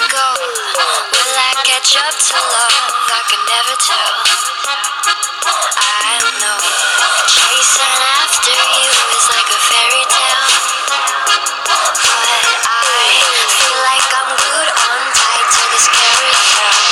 go? Will I catch up to love? I can never tell. I don't know. Chasing after you is like a fairy tale, but I feel like I'm glued on tight to this carousel.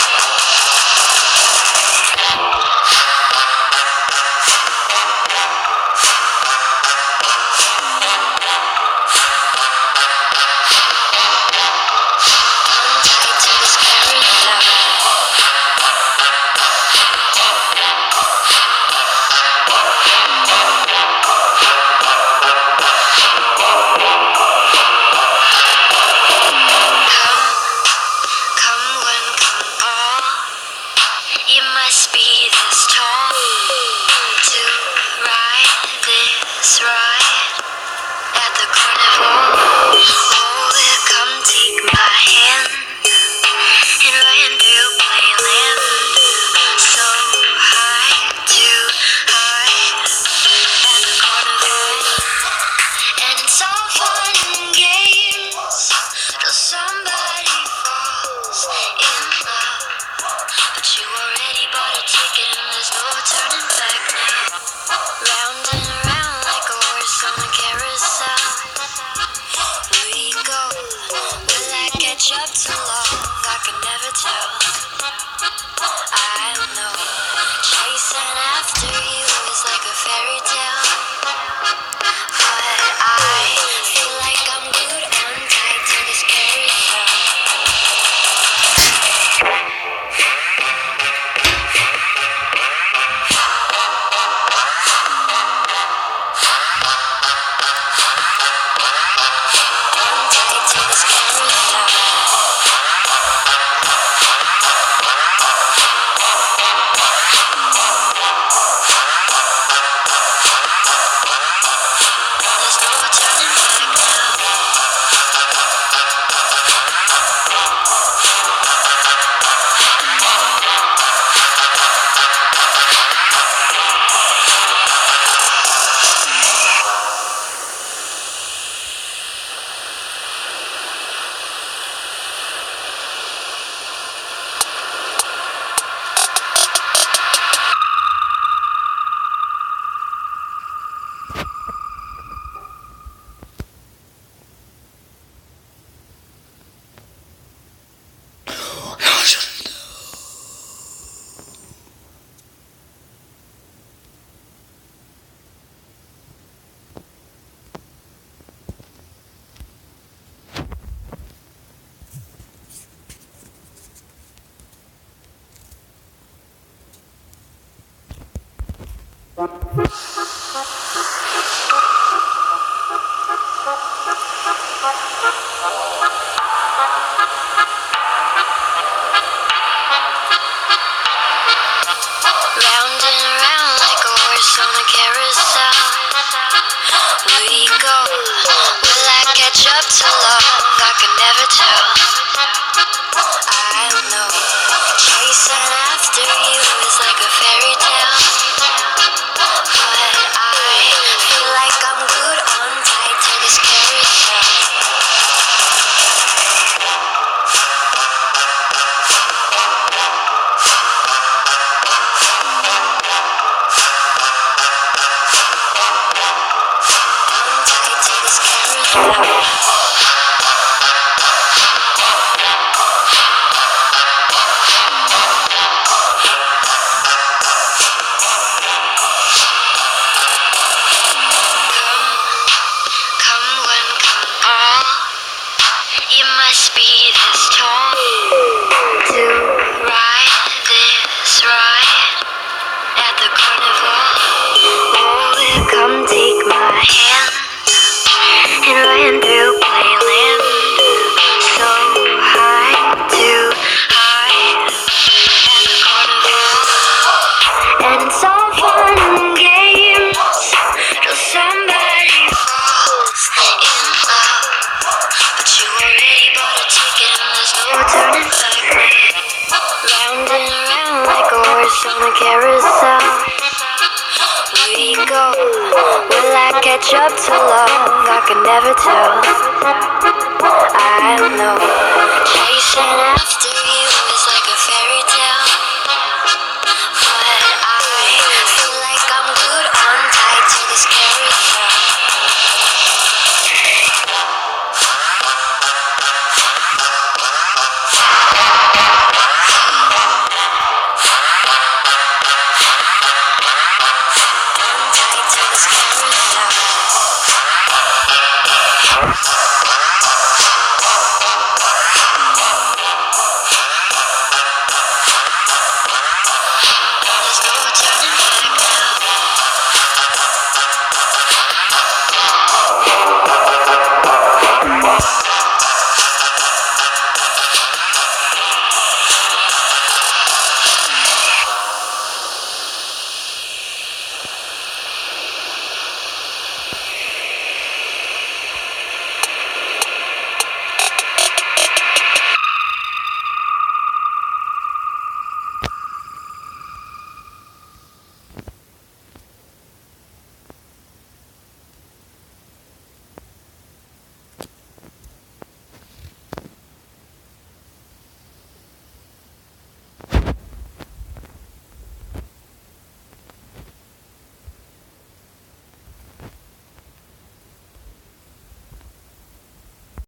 Up to love, I can never tell. I don't know. Chasing after you is like a fairy tale, but I feel like I'm glued on tight to this carousel. Up to love, I can never tell. I don't know. Chasing after you is like a fairy tale, but I feel like I'm glued on tight to this carousel. Tight to this carousel. On a carousel we go. Will I catch up to love? I can never tell. I don't know. Chase chasing after